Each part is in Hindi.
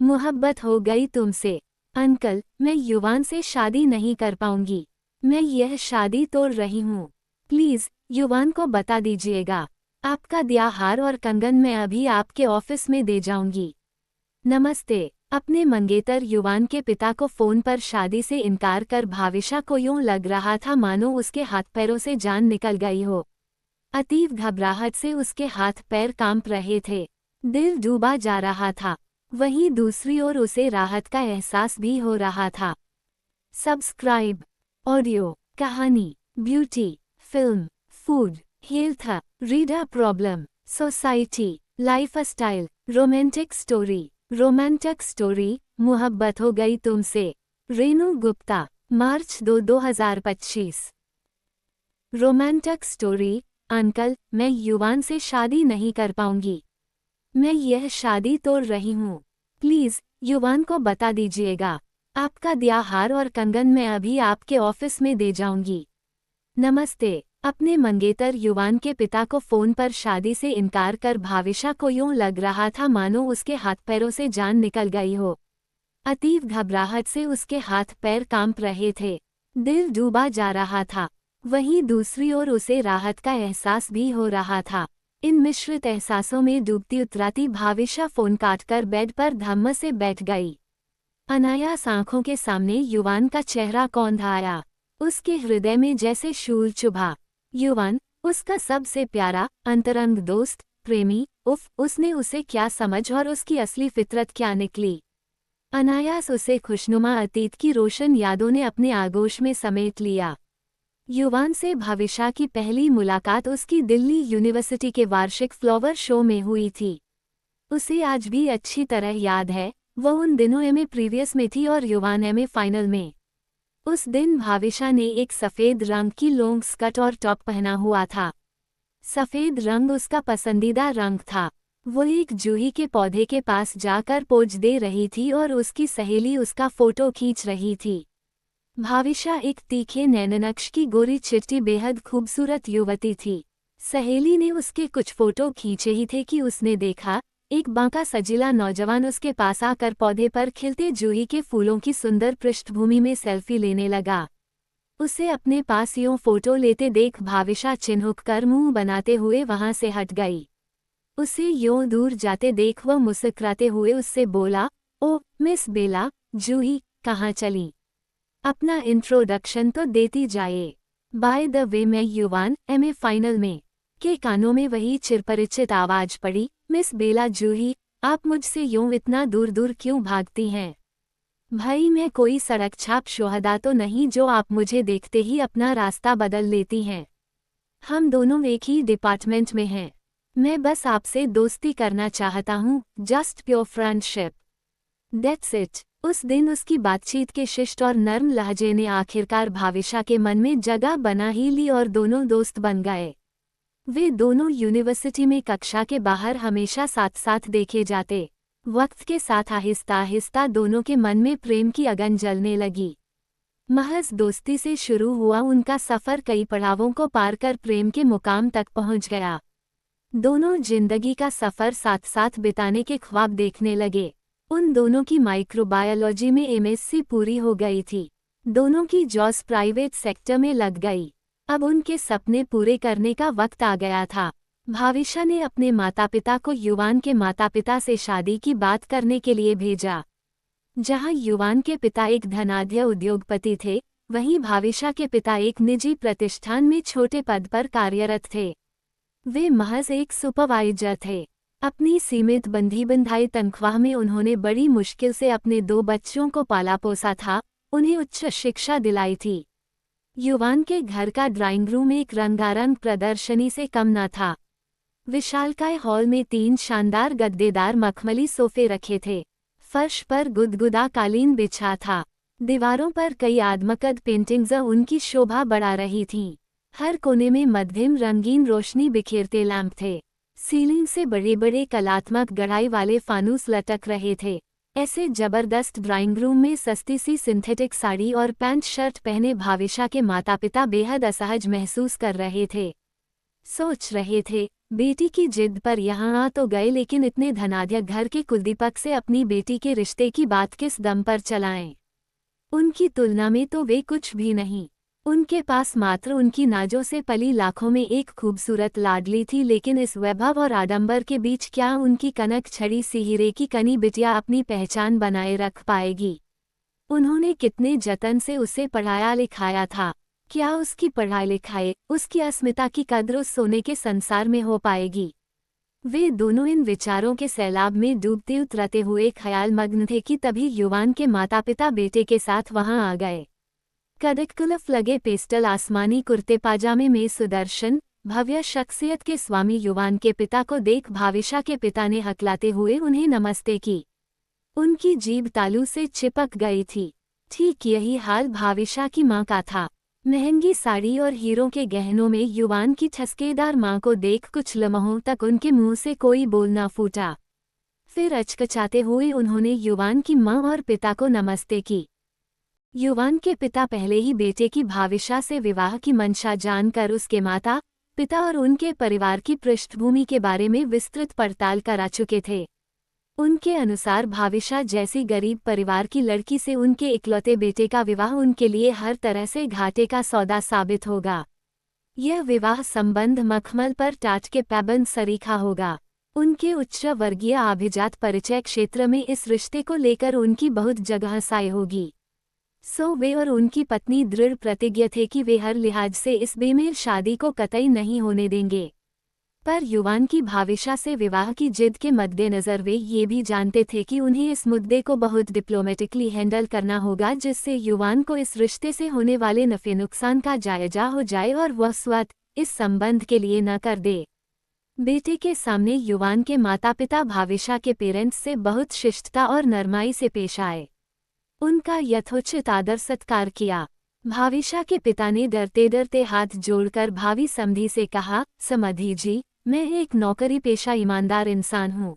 मोहब्बत हो गई तुमसे। अंकल, मैं युवान से शादी नहीं कर पाऊंगी। मैं यह शादी तोड़ रही हूँ। प्लीज युवान को बता दीजिएगा। आपका दिया हार और कंगन मैं अभी आपके ऑफिस में दे जाऊंगी। नमस्ते। अपने मंगेतर युवान के पिता को फोन पर शादी से इनकार कर भाविशा को यूं लग रहा था मानो उसके हाथ पैरों से जान निकल गई हो। अतीव घबराहट से उसके हाथ पैर कांप रहे थे। दिल डूबा जा रहा था। वहीं दूसरी ओर उसे राहत का एहसास भी हो रहा था। सब्सक्राइब। ऑडियो, कहानी, beauty, film, food, health, reader problem, society, lifestyle, romantic story, मोहब्बत हो गई तुमसे। रेनू गुप्ता, मार्च 2, 2025। Romantic story. अंकल, मैं युवान से शादी नहीं कर पाऊंगी। मैं यह शादी तोड़ रही हूँ। प्लीज युवान को बता दीजिएगा। आपका दिया हार और कंगन मैं अभी आपके ऑफिस में दे जाऊंगी। नमस्ते। अपने मंगेतर युवान के पिता को फोन पर शादी से इनकार कर भाविशा को यूं लग रहा था मानो उसके हाथ पैरों से जान निकल गई हो। अतीव घबराहट से उसके हाथ पैर कांप रहे थे। दिल डूबा जा रहा था। वहीं दूसरी ओर उसे राहत का एहसास भी हो रहा था। इन मिश्रित एहसासों में डूबती उतराती भाविशा फोन काटकर बेड पर धम्म से बैठ गई। अनायास आंखों के सामने युवान का चेहरा कौंध आया। उसके हृदय में जैसे शूल चुभा। युवान, उसका सबसे प्यारा, अंतरंग दोस्त, प्रेमी, उसने उसे क्या समझ और उसकी असली फितरत क्या निकली। अनायास उसे खुशनुमा अतीत की रोशन यादों ने अपने आगोश में समेट लिया। युवान से भाविशा की पहली मुलाकात उसकी दिल्ली यूनिवर्सिटी के वार्षिक फ्लावर शो में हुई थी। उसे आज भी अच्छी तरह याद है। वह उन दिनों एमए प्रीवियस में थी और युवान एमए फाइनल में। उस दिन भाविशा ने एक सफ़ेद रंग की लॉन्ग स्कर्ट और टॉप पहना हुआ था। सफ़ेद रंग उसका पसंदीदा रंग था। वो एक जूही के पौधे के पास जाकर पोज दे रही थी और उसकी सहेली उसका फोटो खींच रही थी। भाविशा एक तीखे नैननक्श की गोरी चिट्टी बेहद खूबसूरत युवती थी। सहेली ने उसके कुछ फोटो खींचे ही थे कि उसने देखा, एक बांका सजीला नौजवान उसके पास आकर पौधे पर खिलते जूही के फूलों की सुंदर पृष्ठभूमि में सेल्फी लेने लगा। उसे अपने पास यूं फोटो लेते देख भाविशा चिन्हुक कर मुंह बनाते हुए वहां से हट गई। उसे यूं दूर जाते देख वह मुस्कुराते हुए उससे बोला, ओ मिस बेला, जूही कहाँ चली? अपना इंट्रोडक्शन तो देती जाए। बाय द वे मैं युवान, एमए फाइनल में। के कानों में वही चिरपरिचित आवाज पड़ी, मिस बेला जूही, आप मुझसे यूं इतना दूर दूर क्यों भागती हैं? भाई मैं कोई सड़क छाप शोहदा तो नहीं जो आप मुझे देखते ही अपना रास्ता बदल लेती हैं। हम दोनों एक ही डिपार्टमेंट में हैं। मैं बस आपसे दोस्ती करना चाहता हूँ, just pure friendship. That's it. उस दिन उसकी बातचीत के शिष्ट और नर्म लहजे ने आखिरकार भाविशा के मन में जगह बना ही ली और दोनों दोस्त बन गए। वे दोनों यूनिवर्सिटी में कक्षा के बाहर हमेशा साथ साथ देखे जाते। वक्त के साथ आहिस्ता आहिस्ता दोनों के मन में प्रेम की अगन जलने लगी। महज दोस्ती से शुरू हुआ उनका सफ़र कई पड़ावों को पार कर प्रेम के मुकाम तक पहुंच गया। दोनों जिंदगी का सफ़र साथ साथ बिताने के ख्वाब देखने लगे। उन दोनों की माइक्रोबायोलॉजी में एमएससी पूरी हो गई थी। दोनों की जॉब प्राइवेट सेक्टर में लग गई। अब उनके सपने पूरे करने का वक्त आ गया था। भाविशा ने अपने माता पिता को युवान के माता पिता से शादी की बात करने के लिए भेजा। जहां युवान के पिता एक धनाढ्य उद्योगपति थे, वहीं भाविशा के पिता एक निजी प्रतिष्ठान में छोटे पद पर कार्यरत थे। वे महज एक सुपरवाइजर थे। अपनी सीमित बंधी बंधाई तनख्वाह में उन्होंने बड़ी मुश्किल से अपने 2 बच्चों को पाला पोसा था, उन्हें उच्च शिक्षा दिलाई थी। युवान के घर का ड्राइंग रूम एक रंगारंग प्रदर्शनी से कम न था। विशालकाय हॉल में 3 शानदार गद्देदार मखमली सोफे रखे थे। फर्श पर गुदगुदा कालीन बिछा था। दीवारों पर कई आदमकद पेंटिंग्स उनकी शोभा बढ़ा रही थीं। हर कोने में मध्यम रंगीन रोशनी बिखेरते लैंप थे। सीलिंग से बड़े बड़े कलात्मक गढ़ाई वाले फानूस लटक रहे थे। ऐसे जबरदस्त ड्राइंग रूम में सस्ती सी सिंथेटिक साड़ी और पैंट शर्ट पहने भाविशा के माता पिता बेहद असहज महसूस कर रहे थे। सोच रहे थे, बेटी की जिद पर यहाँ आ तो गए, लेकिन इतने धनाढ्य घर के कुलदीपक से अपनी बेटी के रिश्ते की बात किस दम पर चलाएं? उनकी तुलना में तो वे कुछ भी नहीं। उनके पास मात्र उनकी नाजों से पली लाखों में एक खूबसूरत लाडली थी, लेकिन इस वैभव और आडंबर के बीच क्या उनकी कनक छड़ी सी हीरे की कनी बिटिया अपनी पहचान बनाए रख पाएगी? उन्होंने कितने जतन से उसे पढ़ाया लिखाया था, क्या उसकी पढ़ाई लिखाई, उसकी अस्मिता की कद्र उस सोने के संसार में हो पाएगी? वे दोनों इन विचारों के सैलाब में डूबते उतरते हुए ख्याल मग्न थे कि तभी युवान के माता पिता बेटे के साथ वहां आ गए। कदककुलफ लगे पेस्टल आसमानी कुर्ते पाजामे में सुदर्शन भव्य शख्सियत के स्वामी युवान के पिता को देख भाविशा के पिता ने हकलाते हुए उन्हें नमस्ते की। उनकी जीभ तालू से चिपक गई थी। ठीक यही हाल भाविशा की मां का था। महंगी साड़ी और हीरों के गहनों में युवान की ठसकेदार मां को देख कुछ लम्हों तक उनके मुंह से कोई बोल न फूटा। फिर अचकचाते हुए उन्होंने युवान की मां और पिता को नमस्ते की। युवान के पिता पहले ही बेटे की भाविशा से विवाह की मंशा जानकर उसके माता पिता और उनके परिवार की पृष्ठभूमि के बारे में विस्तृत पड़ताल करा चुके थे। उनके अनुसार भाविशा जैसी गरीब परिवार की लड़की से उनके इकलौते बेटे का विवाह उनके लिए हर तरह से घाटे का सौदा साबित होगा। यह विवाह संबंध मखमल पर टाट के पैबंद सरीखा होगा। उनके उच्च वर्गीय अभिजात परिचय क्षेत्र में इस रिश्ते को लेकर उनकी बहुत जगह साई होगी। सो वे और उनकी पत्नी दृढ़ प्रतिज्ञ थे कि वे हर लिहाज से इस बेमेल शादी को कतई नहीं होने देंगे। पर युवान की भाविशा से विवाह की जिद के मद्देनजर वे ये भी जानते थे कि उन्हें इस मुद्दे को बहुत डिप्लोमेटिकली हैंडल करना होगा, जिससे युवान को इस रिश्ते से होने वाले नफे नुकसान का जायजा हो जाए और वह स्वत इस संबंध के लिए न कर दे। बेटे के सामने युवान के माता पिता भाविशा के पेरेंट्स से बहुत शिष्टता और नरमाई से पेश आए। उनका यथोचित आदर सत्कार किया। भाविशा के पिता ने डरते डरते हाथ जोड़कर भावी समधी से कहा, समधी जी, मैं एक नौकरी पेशा ईमानदार इंसान हूँ।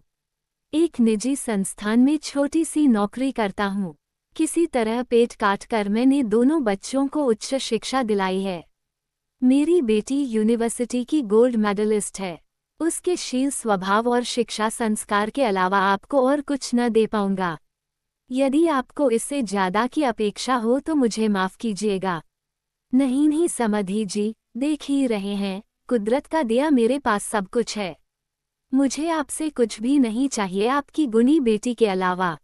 एक निजी संस्थान में छोटी सी नौकरी करता हूँ। किसी तरह पेट काट कर मैंने दोनों बच्चों को उच्च शिक्षा दिलाई है। मेरी बेटी यूनिवर्सिटी की गोल्ड मेडलिस्ट है। उसके शील स्वभाव और शिक्षा संस्कार के अलावा आपको और कुछ न दे पाऊंगा। यदि आपको इससे ज्यादा की अपेक्षा हो तो मुझे माफ कीजिएगा। नहीं समधी जी, देख ही रहे हैं, कुदरत का दिया मेरे पास सब कुछ है। मुझे आपसे कुछ भी नहीं चाहिए आपकी गुणी बेटी के अलावा।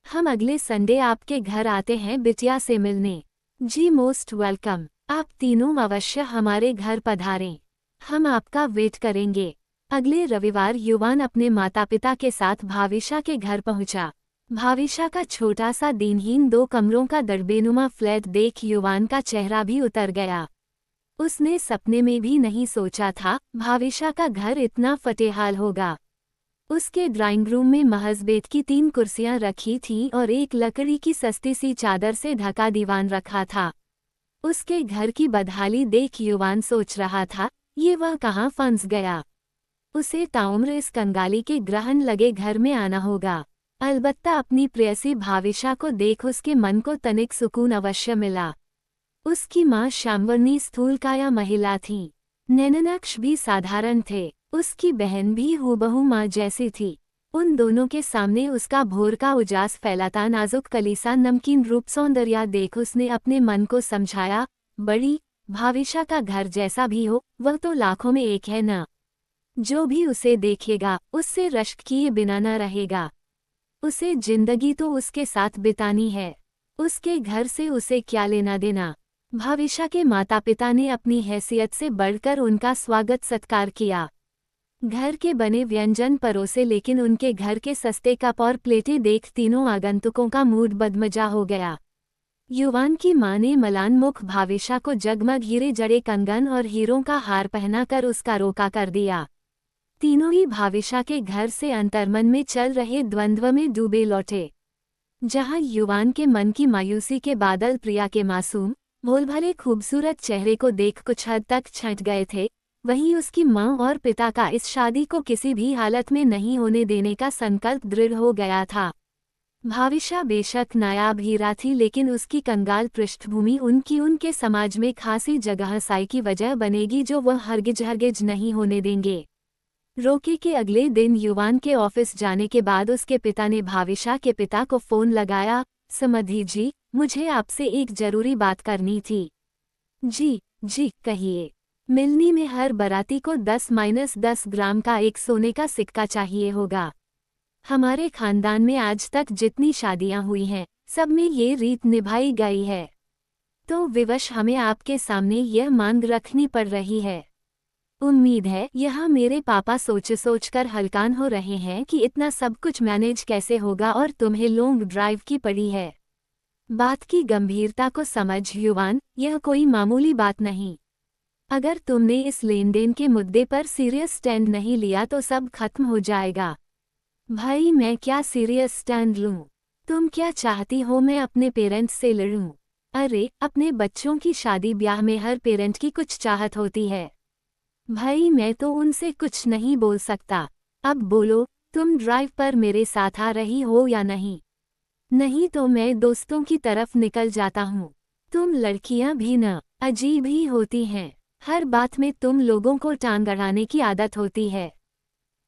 हम अगले संडे आपके घर आते हैं बिटिया से मिलने। जी मोस्ट वेलकम। आप तीनों अवश्य हमारे घर पधारें। हम आपका वेट करेंगे। अगले रविवार युवान अपने माता पिता के साथ भाविशा के घर पहुंचा। भाविशा का छोटा सा दिनहीन 2 कमरों का दड़बेनुमा फ्लैट देख युवान का चेहरा भी उतर गया। उसने सपने में भी नहीं सोचा था भाविशा का घर इतना फटेहाल होगा। उसके ड्राइंग रूम में महज बेड की 3 कुर्सियां रखी थीं और एक लकड़ी की सस्ती सी चादर से ढका दीवान रखा था। उसके घर की बदहाली देख युवान सोच रहा था, ये वह कहाँ फंस गया। उसे ताउम्र इस कंगाली के ग्रहण लगे घर में आना होगा। अलबत्ता अपनी प्रेयसी भाविशा को देख उसके मन को तनिक सुकून अवश्य मिला। उसकी माँ श्यामवर्णी स्थूलकाया महिला थी। नैननक्ष भी साधारण थे। उसकी बहन भी हूबहू माँ जैसी थी। उन दोनों के सामने उसका भोर का उजास फैलाता नाजुक कलीसा नमकीन रूप सौंदर्या देख उसने अपने मन को समझाया, बड़ी भाविशा का घर जैसा भी हो वह तो लाखों में एक है न। जो भी उसे देखेगा उससे रश्क किए बिना न रहेगा। उसे जिंदगी तो उसके साथ बितानी है। उसके घर से उसे क्या लेना देना। भाविशा के माता पिता ने अपनी हैसियत से बढ़कर उनका स्वागत सत्कार किया। घर के बने व्यंजन परोसे, लेकिन उनके घर के सस्ते कप और प्लेटें देख तीनों आगंतुकों का मूड बदमजा हो गया। युवान की मां ने मलानमुख भाविशा को जगमग हीरे जड़े कंगन और हीरों का हार पहनाकर उसका रोका कर दिया। तीनों ही भाविशा के घर से अंतर्मन में चल रहे द्वंद्व में डूबे लौटे। जहां युवान के मन की मायूसी के बादल प्रिया के मासूम भोलभाले खूबसूरत चेहरे को देख कुछ हद तक छंट गए थे, वहीं उसकी मां और पिता का इस शादी को किसी भी हालत में नहीं होने देने का संकल्प दृढ़ हो गया था। भाविशा बेशक नायाब हीरा थी, लेकिन उसकी कंगाल पृष्ठभूमि उनके समाज में खासी जगह साई की वजह बनेगी जो वह हरगिज नहीं होने देंगे। रोके के अगले दिन युवान के ऑफिस जाने के बाद उसके पिता ने भाविशा के पिता को फोन लगाया। समधी जी, मुझे आपसे एक जरूरी बात करनी थी। जी कहिए। मिलनी में हर बाराती को 10-10 ग्राम का एक सोने का सिक्का चाहिए होगा। हमारे खानदान में आज तक जितनी शादियां हुई हैं, सब में ये रीत निभाई गई है, तो विवश हमें आपके सामने यह मांग रखनी पड़ रही है। उम्मीद है यह मेरे पापा सोच कर हलकान हो रहे हैं कि इतना सब कुछ मैनेज कैसे होगा और तुम्हें लॉन्ग ड्राइव की पड़ी है। बात की गंभीरता को समझ युवान, यह कोई मामूली बात नहीं। अगर तुमने इस लेन देन के मुद्दे पर सीरियस स्टैंड नहीं लिया तो सब खत्म हो जाएगा। भाई मैं क्या सीरियस स्टैंड लूं? तुम क्या चाहती हो मैं अपने पेरेंट्स से लड़ूं? अरे अपने बच्चों की शादी ब्याह में हर पेरेंट की कुछ चाहत होती है। भाई मैं तो उनसे कुछ नहीं बोल सकता। अब बोलो, तुम ड्राइव पर मेरे साथ आ रही हो या नहीं? नहीं तो मैं दोस्तों की तरफ निकल जाता हूँ। तुम लड़कियां भी न अजीब ही होती हैं, हर बात में तुम लोगों को टांग अड़ाने की आदत होती है।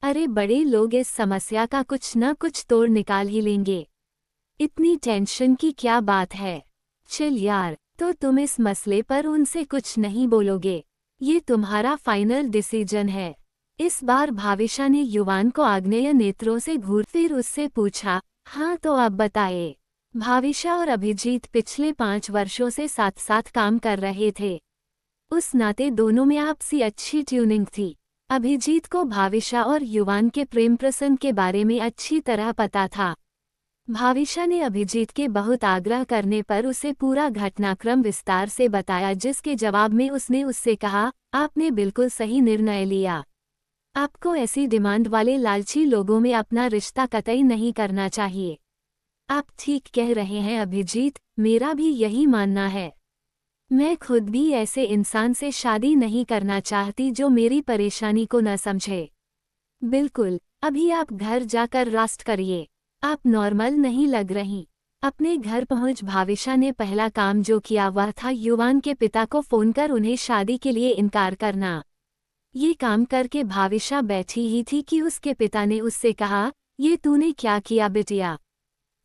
अरे बड़े लोग इस समस्या का कुछ न कुछ तोड़ निकाल ही लेंगे, इतनी टेंशन की क्या बात है। चल यार, तो तुम इस मसले पर उनसे कुछ नहीं बोलोगे? ये तुम्हारा फाइनल डिसीजन है। इस बार भाविशा ने युवान को आग्नेय नेत्रों से घूर फिर उससे पूछा, हाँ तो अब बताए। भाविशा और अभिजीत पिछले 5 वर्षों से साथ साथ काम कर रहे थे। उस नाते दोनों में आपसी अच्छी ट्यूनिंग थी। अभिजीत को भाविशा और युवान के प्रेम प्रसंग के बारे में अच्छी तरह पता था। भाविशा ने अभिजीत के बहुत आग्रह करने पर उसे पूरा घटनाक्रम विस्तार से बताया, जिसके जवाब में उसने उससे कहा, आपने बिल्कुल सही निर्णय लिया। आपको ऐसी डिमांड वाले लालची लोगों में अपना रिश्ता कतई नहीं करना चाहिए। आप ठीक कह रहे हैं अभिजीत, मेरा भी यही मानना है। मैं खुद भी ऐसे इंसान से शादी नहीं करना चाहती जो मेरी परेशानी को न समझे। बिल्कुल, अभी आप घर जाकर रेस्ट करिए, आप नॉर्मल नहीं लग रही। अपने घर पहुंच भाविशा ने पहला काम जो किया वह था युवान के पिता को फोन कर उन्हें शादी के लिए इनकार करना। ये काम करके भाविशा बैठी ही थी कि उसके पिता ने उससे कहा, ये तूने क्या किया बिटिया?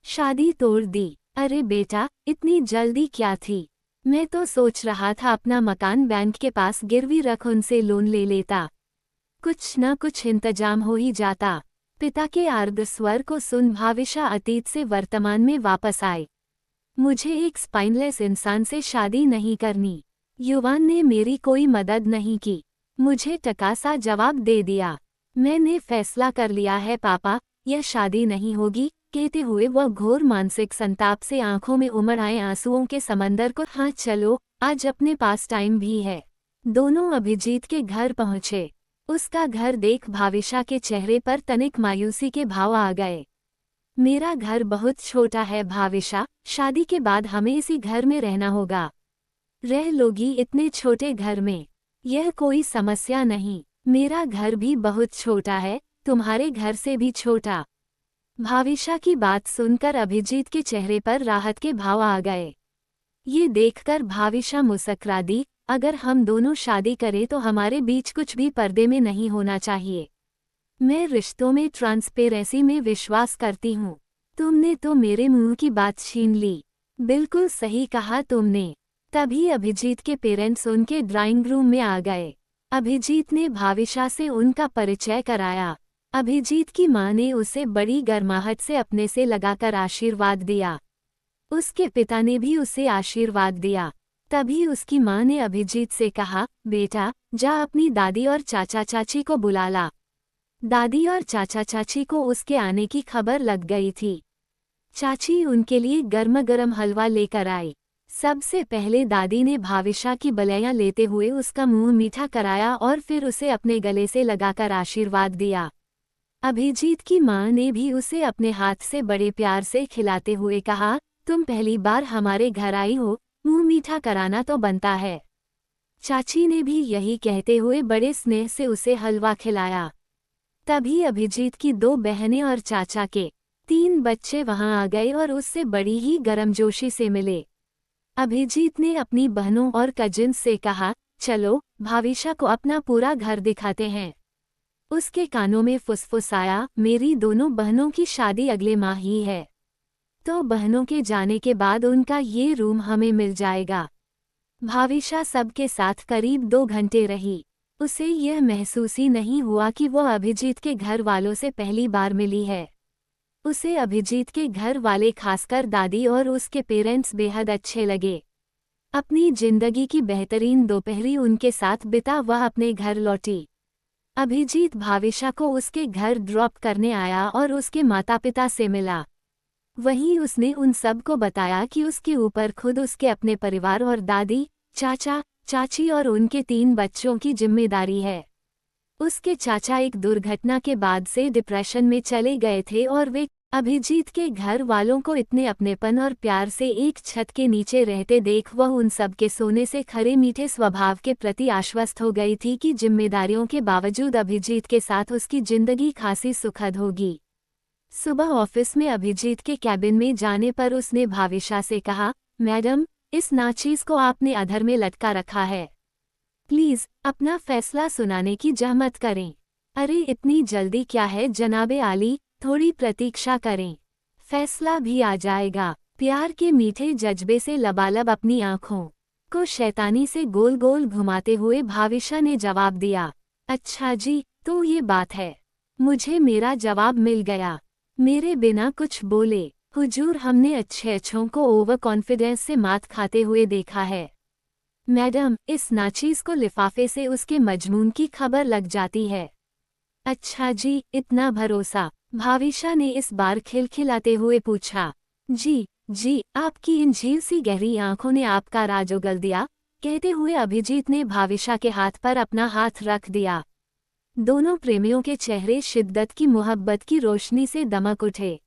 शादी तोड़ दी? अरे बेटा, इतनी जल्दी क्या थी? मैं तो सोच रहा था अपना मकान बैंक के पास गिरवी रख उनसे लोन ले लेता, कुछ न कुछ इंतजाम हो ही जाता। पिता के आर्द्र स्वर को सुन भाविशा अतीत से वर्तमान में वापस आए। मुझे एक स्पाइनलेस इंसान से शादी नहीं करनी। युवान ने मेरी कोई मदद नहीं की, मुझे टकासा जवाब दे दिया। मैंने फैसला कर लिया है पापा, यह शादी नहीं होगी। कहते हुए वह घोर मानसिक संताप से आंखों में उमड़ आए आंसुओं के समंदर को। हाँ चलो, आज अपने पास टाइम भी है। दोनों अभिजीत के घर पहुँचे। उसका घर देख भाविशा के चेहरे पर तनिक मायूसी के भाव आ गए। मेरा घर बहुत छोटा है भाविशा, शादी के बाद हमें इसी घर में रहना होगा। रह लोगी इतने छोटे घर में? यह कोई समस्या नहीं, मेरा घर भी बहुत छोटा है, तुम्हारे घर से भी छोटा। भाविशा की बात सुनकर अभिजीत के चेहरे पर राहत के भाव आ गए। ये देखकर भाविशा मुस्कुरा दी, अगर हम दोनों शादी करें तो हमारे बीच कुछ भी पर्दे में नहीं होना चाहिए। मैं रिश्तों में ट्रांसपेरेंसी में विश्वास करती हूँ। तुमने तो मेरे मुंह की बात छीन ली। बिल्कुल सही कहा तुमने। तभी अभिजीत के पेरेंट्स उनके ड्राइंग रूम में आ गए। अभिजीत ने भाविशा से उनका परिचय कराया। अभिजीत की मां ने उसे बड़ी गर्माहट से अपने से लगाकर आशीर्वाद दिया। उसके पिता ने भी उसे आशीर्वाद दिया। तभी उसकी मां ने अभिजीत से कहा, बेटा जा अपनी दादी और चाचा चाची को बुला ला। दादी और चाचा चाची को उसके आने की खबर लग गई थी। चाची उनके लिए गर्म हलवा लेकर आई। सबसे पहले दादी ने भाविशा की बलैया लेते हुए उसका मुंह मीठा कराया और फिर उसे अपने गले से लगाकर आशीर्वाद दिया। अभिजीत की मां ने भी उसे अपने हाथ से बड़े प्यार से खिलाते हुए कहा, तुम पहली बार हमारे घर आई हो, मुंह मीठा कराना तो बनता है। चाची ने भी यही कहते हुए बड़े स्नेह से उसे हलवा खिलाया। तभी अभिजीत की 2 बहनें और चाचा के 3 बच्चे वहां आ गए और उससे बड़ी ही गर्मजोशी से मिले। अभिजीत ने अपनी बहनों और कजिन्स से कहा, चलो भाविशा को अपना पूरा घर दिखाते हैं। उसके कानों में फुसफुसाया, मेरी दोनों बहनों की शादी अगले माह ही है, तो बहनों के जाने के बाद उनका ये रूम हमें मिल जाएगा। भाविशा सबके साथ करीब 2 घंटे रही। उसे यह महसूस ही नहीं हुआ कि वो अभिजीत के घर वालों से पहली बार मिली है। उसे अभिजीत के घर वाले, खासकर दादी और उसके पेरेंट्स, बेहद अच्छे लगे। अपनी जिंदगी की बेहतरीन दोपहरी उनके साथ बिता वह अपने घर लौटी। अभिजीत भाविशा को उसके घर ड्रॉप करने आया और उसके माता पिता से मिला। वहीं उसने उन सब को बताया कि उसके ऊपर खुद उसके अपने परिवार और दादी, चाचा, चाची और उनके 3 बच्चों की जिम्मेदारी है। उसके चाचा एक दुर्घटना के बाद से डिप्रेशन में चले गए थे और वे अभिजीत के घर वालों को इतने अपनेपन और प्यार से एक छत के नीचे रहते देख वह उन सब के सोने से खरे मीठे स्वभाव के प्रति आश्वस्त हो गई थी कि जिम्मेदारियों के बावजूद अभिजीत के साथ उसकी जिंदगी खासी सुखद होगी। सुबह ऑफिस में अभिजीत के कैबिन में जाने पर उसने भाविशा से कहा, मैडम, इस नाचीज को आपने अधर में लटका रखा है। प्लीज अपना फैसला सुनाने की जहमत करें। अरे इतनी जल्दी क्या है जनाबे आली, थोड़ी प्रतीक्षा करें, फैसला भी आ जाएगा। प्यार के मीठे जज्बे से लबालब अपनी आंखों को शैतानी से गोल गोल घुमाते हुए भाविशा ने जवाब दिया, अच्छा जी, तो ये बात है। मुझे मेरा जवाब मिल गया। मेरे बिना कुछ बोले, हुजूर, हमने अच्छों को ओवर कॉन्फिडेंस से मात खाते हुए देखा है। मैडम, इस नाचीज को लिफाफे से उसके मजमून की खबर लग जाती है। अच्छा जी, इतना भरोसा? भाविशा ने इस बार खिलखिलाते हुए पूछा। जी जी, आपकी इन झील सी गहरी आंखों ने आपका राज उगल दिया, कहते हुए अभिजीत ने भाविशा के हाथ पर अपना हाथ रख दिया। दोनों प्रेमियों के चेहरे शिद्दत की मोहब्बत की रोशनी से दमक उठे।